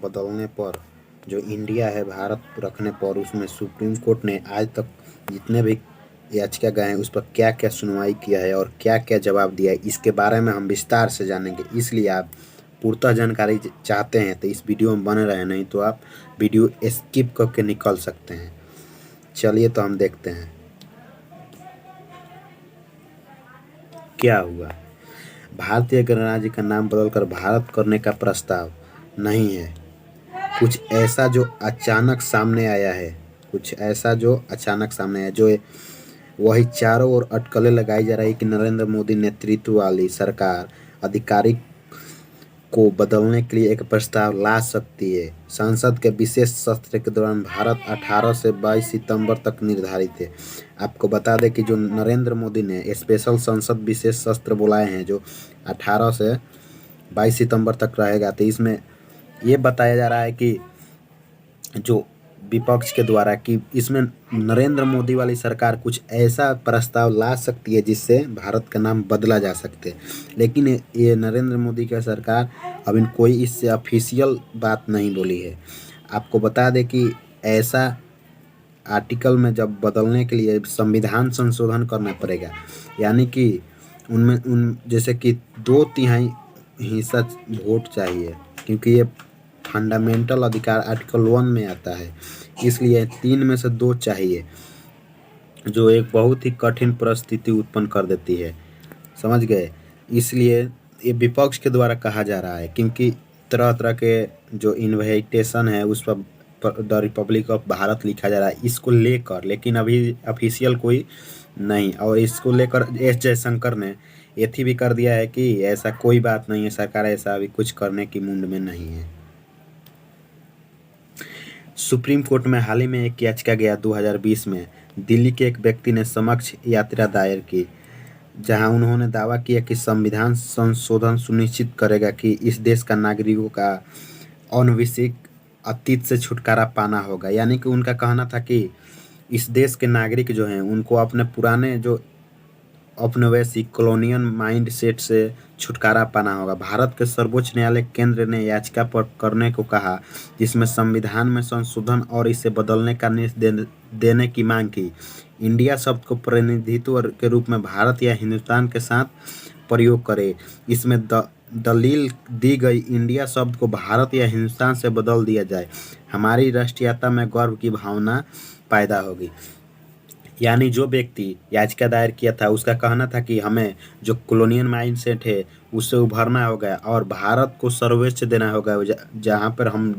बदलने पर, जो इंडिया है भारत रखने पर, उसमें सुप्रीम कोर्ट ने आज तक जितने भी याचिका गए हैं उस पर क्या क्या सुनवाई किया है और क्या क्या जवाब दिया है, इसके बारे में हम विस्तार से जानेंगे। इसलिए आप पूर्णतः जानकारी चाहते हैं तो इस वीडियो में बने रहें, नहीं तो आप वीडियो स्किप करके निकल सकते हैं। चलिए तो हम देखते हैं क्या हुआ। भारतीय गणराज्य का नाम बदलकर भारत करने का प्रस्ताव नहीं है। कुछ ऐसा जो अचानक सामने आया है, जो वही चारों ओर अटकलें लगाई जा रही कि नरेंद्र मोदी नेतृत्व वाली सरकार आधिकारिक को बदलने के लिए एक प्रस्ताव ला सकती है। संसद के विशेष सत्र के दौरान भारत 18 से 22 सितंबर तक निर्धारित है। आपको बता दें कि जो नरेंद्र मोदी ने स्पेशल संसद विशेष सत्र बुलाए हैं जो 18 से 22 सितंबर तक रहेगा, तो इसमें ये बताया जा रहा है कि जो विपक्ष के द्वारा कि इसमें नरेंद्र मोदी वाली सरकार कुछ ऐसा प्रस्ताव ला सकती है जिससे भारत का नाम बदला जा सकते। लेकिन ये नरेंद्र मोदी का सरकार अभी कोई इससे ऑफिशियल बात नहीं बोली है। आपको बता दें कि ऐसा आर्टिकल में जब बदलने के लिए संविधान संशोधन करना पड़ेगा, यानी कि उन जैसे कि 2/3 हिस्सा वोट चाहिए, क्योंकि ये फंडामेंटल अधिकार आर्टिकल 1 में आता है, इसलिए 3 में से 2 चाहिए, जो एक बहुत ही कठिन परिस्थिति उत्पन्न कर देती है। समझ गए? इसलिए ये विपक्ष के द्वारा कहा जा रहा है, क्योंकि तरह तरह के जो इन्विटेशन है उस पर द रिपब्लिक ऑफ भारत लिखा जा रहा है इसको लेकर, लेकिन अभी ऑफिशियल कोई नहीं। और इसको लेकर एस जयशंकर ने एथी भी कर दिया है कि ऐसा कोई बात नहीं है, सरकार ऐसा अभी कुछ करने की मूड में नहीं है। सुप्रीम कोर्ट में हाल ही में एक याचिका गया 2020 में दिल्ली के एक व्यक्ति ने समक्ष याचिका दायर की, जहां उन्होंने दावा किया कि संविधान संशोधन सुनिश्चित करेगा कि इस देश का नागरिकों का अनविशिष्ट अतीत से छुटकारा पाना होगा। यानी कि उनका कहना था कि इस देश के नागरिक जो हैं उनको अपने पुराने जो औपनिवेशिक कॉलोनियल माइंड सेट से छुटकारा पाना होगा। भारत के सर्वोच्च न्यायालय केंद्र ने याचिका पर करने को कहा, जिसमें संविधान में संशोधन और इसे बदलने का निर्देश देने की मांग की। इंडिया शब्द को प्रतिनिधित्व के रूप में भारत या हिंदुस्तान के साथ प्रयोग करे। इसमें दलील दी गई इंडिया शब्द को भारत या हिंदुस्तान से बदल दिया जाए, हमारी राष्ट्रीयता में गर्व की भावना पैदा होगी। यानी जो व्यक्ति याचिका दायर किया था उसका कहना था कि हमें जो कॉलोनियल माइंडसेट है उससे उभरना होगा और भारत को सर्वोच्च देना होगा। जहाँ पर हम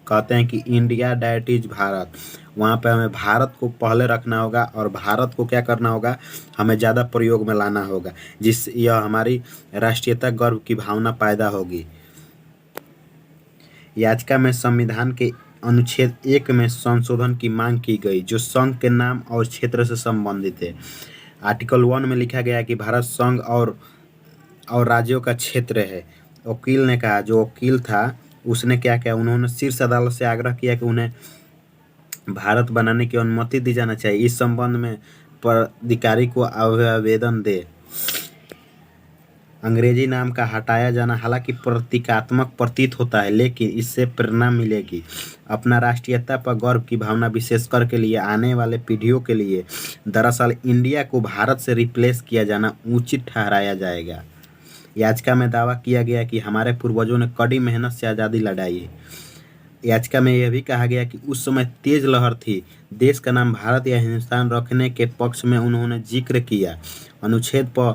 कहते हैं कि इंडिया डैट इज भारत, वहाँ पे हमें भारत को पहले रखना होगा और भारत को क्या करना होगा, हमें ज़्यादा प्रयोग में लाना होगा, जिससे यह हमारी राष्ट्रीयता गर्व की भावना पैदा होगी। याचिका में संविधान के अनुच्छेद 1 में संशोधन की मांग की गई, जो संघ के नाम और क्षेत्र से संबंधित है। आर्टिकल 1 में लिखा गया कि भारत संघ और राज्यों का क्षेत्र है। वकील ने कहा, जो वकील था उसने क्या किया, उन्होंने शीर्ष अदालत से आग्रह किया कि उन्हें भारत बनाने की अनुमति दी जाना चाहिए। इस संबंध में प्राधिकारी को आवेदन दे। अंग्रेजी नाम का हटाया जाना हालांकि प्रतीकात्मक प्रतीत होता है, लेकिन इससे प्रेरणा मिलेगी। अपना राष्ट्रीयता पर गर्व की भावना विशेषकर के लिए आने वाले पीढ़ियों के लिए दरअसल इंडिया को भारत से रिप्लेस किया जाना उचित ठहराया जाएगा। याचिका में दावा किया गया कि हमारे पूर्वजों ने कड़ी मेहनत से आज़ादी लड़ाई है। याचिका में यह भी कहा गया कि उस समय तेज लहर थी। देश का नाम भारत या हिंदुस्तान रखने के पक्ष में उन्होंने जिक्र किया। अनुच्छेद पर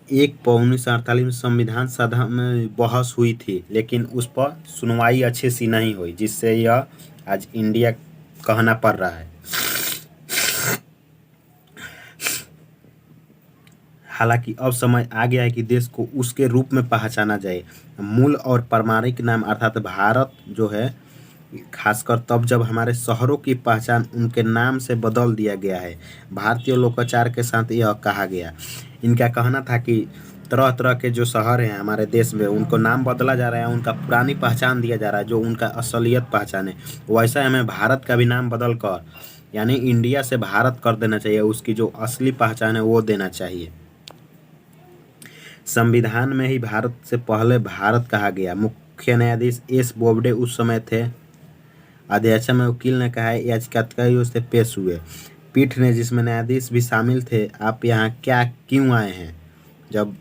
1948 में संविधान सभा में बहस हुई थी, लेकिन उस पर सुनवाई अच्छी सी नहीं हुई, जिससे यह आज इंडिया कहना पड़ रहा है। हालांकि अब समय आ गया है कि देश को उसके रूप में पहचाना जाए। मूल और पारंपरिक नाम अर्थात भारत जो है, खासकर तब जब हमारे शहरों की पहचान उनके नाम से बदल दिया गया है। भारतीय लोकाचार के साथ यह कहा गया। इनका कहना था कि तरह तरह के जो शहर हैं हमारे देश में उनको नाम बदला जा रहा है, उनका पुरानी पहचान दिया जा रहा है, जो उनका असलियत पहचान है। वैसा हमें भारत का भी नाम बदल कर यानी इंडिया से भारत कर देना चाहिए, उसकी जो असली पहचान है वो देना चाहिए। संविधान में ही भारत से पहले भारत कहा गया। मुख्य न्यायाधीश एस बोबडे उस समय थे। अध्यक्ष में वकील ने कहा है याचिकाकर्ता से पेश हुए। पीठ ने, जिसमें न्यायाधीश भी शामिल थे, आप यहाँ क्या क्यों आए हैं? जब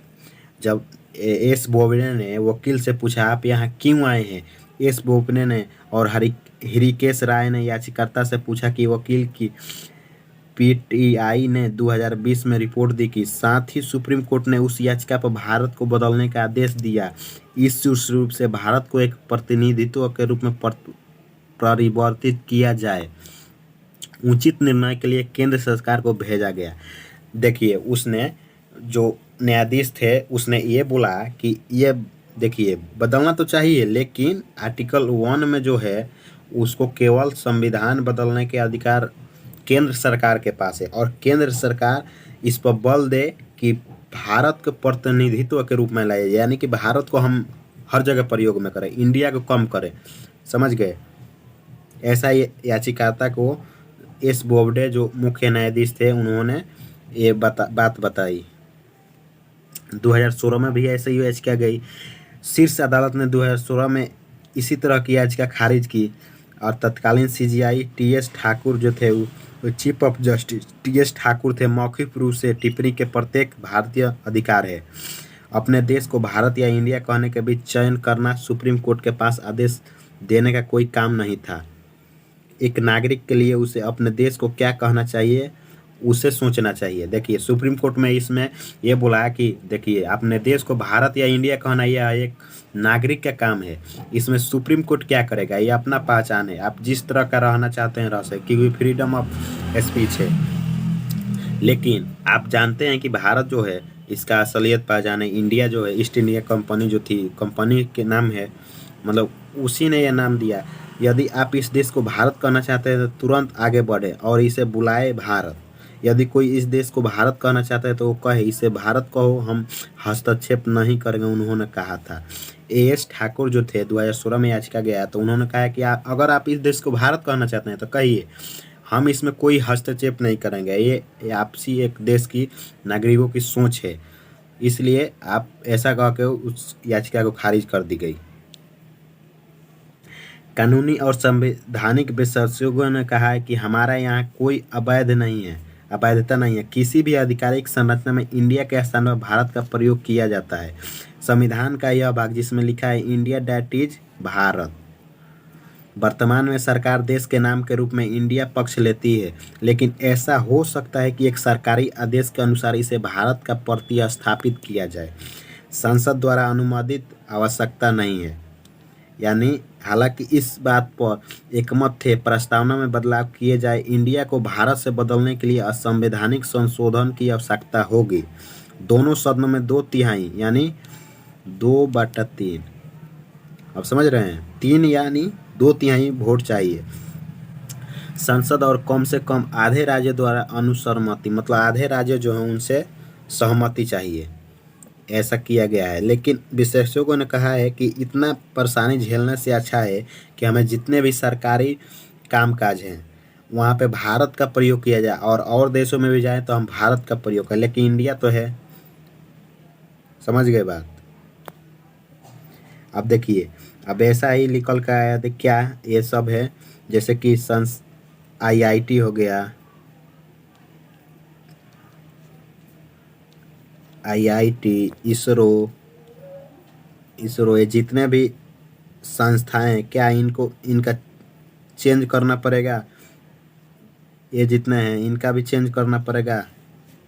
जब एस बोबडे ने वकील से पूछा आप यहाँ क्यों आए हैं, एस बोबडे ने और हरिकेश राय ने याचिकाकर्ता से पूछा कि वकील की पीटीआई ने 2020 में रिपोर्ट दी कि साथ ही सुप्रीम कोर्ट ने उस याचिका पर भारत को बदलने का आदेश दिया। इस रूप से भारत को एक प्रतिनिधित्व के रूप में परिवर्तित किया जाए। उचित निर्णय के लिए केंद्र सरकार को भेजा गया। देखिए, उसने जो न्यायाधीश थे उसने ये बोला कि ये देखिए बदलना तो चाहिए, लेकिन आर्टिकल 1 में जो है उसको केवल संविधान बदलने के अधिकार केंद्र सरकार के पास है, और केंद्र सरकार इस पर बल दे कि भारत के प्रतिनिधित्व के रूप में लाए, यानी कि भारत को हम हर जगह प्रयोग में करें, इंडिया को कम करें। समझ गए? ऐसा याचिकाकर्ता को एस बोबडे जो मुख्य न्यायाधीश थे उन्होंने ये बात बताई। 2016 में भी ऐसे ही याचिका गई। शीर्ष अदालत ने 2016 में इसी तरह की याचिका खारिज की, और तत्कालीन सीजीआई टीएस ठाकुर जो थे वो chief of justice TS Thakur थे। मौखिक रूप से टिप्पणी के प्रत्येक भारतीय अधिकार है। अपने देश को भारत या इंडिया कहने के बीच चयन करना सुप्रीम कोर्ट के पास आदेश देने का कोई काम नहीं था। एक नागरिक के लिए उसे अपने देश को क्या कहना चाहिए उसे सोचना चाहिए। देखिए, सुप्रीम कोर्ट में इसमें ये बोला कि देखिए अपने देश को भारत या इंडिया कहना यह एक नागरिक का काम है। इसमें सुप्रीम कोर्ट क्या करेगा? ये अपना पहचान है, आप जिस तरह का रहना चाहते हैं रह सकते, क्योंकि फ्रीडम ऑफ स्पीच है। लेकिन आप जानते हैं कि भारत जो है इसका असलियत पहचान है। इंडिया जो है, ईस्ट इंडिया कंपनी जो थी, कंपनी के नाम है, मतलब उसी ने यह नाम दिया। यदि आप इस देश को भारत कहना चाहते हैं तो तुरंत आगे बढ़े और इसे बुलाए भारत। यदि कोई इस देश को भारत कहना चाहता है तो वो कहे इसे भारत कहो, हम हस्तक्षेप नहीं करेंगे, उन्होंने कहा था। एएस ठाकुर जो थे 2016 में याचिका गया तो उन्होंने कहा कि अगर आप इस देश को भारत कहना चाहते हैं तो कहिए, हम इसमें कोई हस्तक्षेप नहीं करेंगे। ये आपसी एक देश की नागरिकों की सोच है, इसलिए आप ऐसा कह के उस याचिका को खारिज कर दी गई। कानूनी और संवैधानिक विशेषज्ञों ने कहा है कि हमारा यहाँ कोई अवैधता नहीं है। किसी भी आधिकारिक संरचना में इंडिया के स्थान पर भारत का प्रयोग किया जाता है। संविधान का यह भाग जिसमें लिखा है इंडिया दैट इज भारत, वर्तमान में सरकार देश के नाम के रूप में इंडिया पक्ष लेती है, लेकिन ऐसा हो सकता है कि एक सरकारी आदेश के अनुसार इसे भारत का प्रतिस्थापित किया जाए। संसद द्वारा अनुमोदित आवश्यकता नहीं है। यानी हालांकि इस बात पर एकमत थे, प्रस्तावना में बदलाव किए जाए, इंडिया को भारत से बदलने के लिए असंवैधानिक संशोधन की आवश्यकता होगी। दोनों सदनों में 2/3 यानी 2/3, अब समझ रहे हैं, 3 यानी 2/3 वोट चाहिए। संसद और कम से कम आधे राज्य द्वारा अनुसहमति, मतलब आधे राज्य जो है उनसे सहमति चाहिए। ऐसा किया गया है। लेकिन विशेषज्ञों ने कहा है कि इतना परेशानी झेलने से अच्छा है कि हमें जितने भी सरकारी कामकाज हैं वहाँ पे भारत का प्रयोग किया जाए, और देशों में भी जाए तो हम भारत का प्रयोग करें, लेकिन इंडिया तो है। समझ गए बात? अब देखिए, अब ऐसा ही निकल कर आया तो क्या ये सब है, जैसे कि आईआईटी हो गया, आईआईटी, इसरो, ये जितने भी संस्थाएं हैं, क्या इनका चेंज करना पड़ेगा? ये जितने हैं इनका भी चेंज करना पड़ेगा,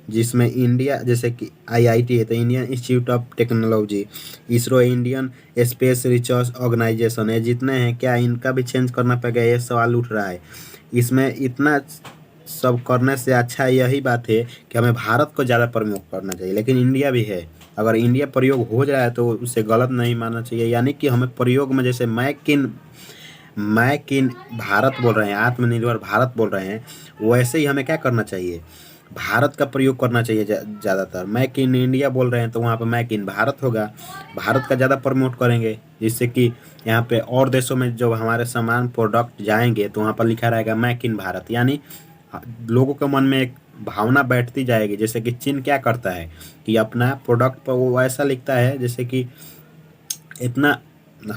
जिसमें इंडिया, जैसे कि आईआईटी है तो Indian Institute of Technology, ISRO Indian Space Research Organisation है, जितने हैं क्या इनका भी चेंज करना पड़ेगा? ये सवाल उठ रहा है। इसमें इतना सब करने से अच्छा यही बात है कि हमें भारत को ज़्यादा प्रयोग करना चाहिए, लेकिन इंडिया भी है। अगर इंडिया प्रयोग हो जाए तो उसे गलत नहीं मानना चाहिए। यानी कि हमें प्रयोग में, जैसे मैक इन भारत बोल रहे हैं, आत्मनिर्भर भारत बोल रहे हैं, वैसे ही हमें क्या करना चाहिए? भारत का प्रयोग करना चाहिए ज़्यादातर। मैक इन इंडिया बोल रहे हैं तो वहाँ पे मैक इन भारत होगा, भारत का ज़्यादा प्रमोट करेंगे, जिससे कि यहाँ पे और देशों में जब हमारे सामान प्रोडक्ट जाएंगे तो वहाँ पर लिखा रहेगा मैक इन भारत। यानी लोगों के मन में एक भावना बैठती जाएगी। जैसे कि चीन क्या करता है कि अपना प्रोडक्ट पर वो ऐसा लिखता है जैसे कि इतना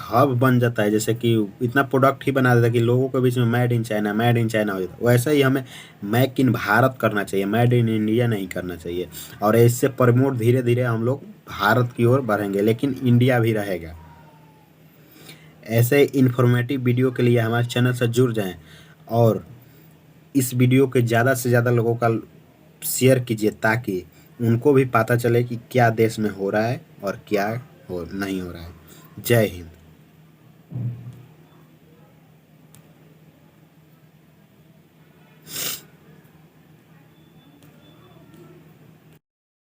हब बन जाता है, जैसे कि इतना प्रोडक्ट ही बना देता है कि लोगों के बीच में मेड इन चाइना हो जाता है। वैसे ही हमें मेक इन भारत करना चाहिए, मेड इन इंडिया नहीं करना चाहिए। और इससे प्रमोट धीरे धीरे हम लोग भारत की ओर बढ़ेंगे, लेकिन इंडिया भी रहेगा। ऐसे इन्फॉर्मेटिव वीडियो के लिए हमारे चैनल से जुड़ जाएं और इस वीडियो के ज़्यादा से ज़्यादा लोगों का शेयर कीजिए, ताकि उनको भी पता चले कि क्या देश में हो रहा है और क्या हो नहीं हो रहा है। जय हिंद।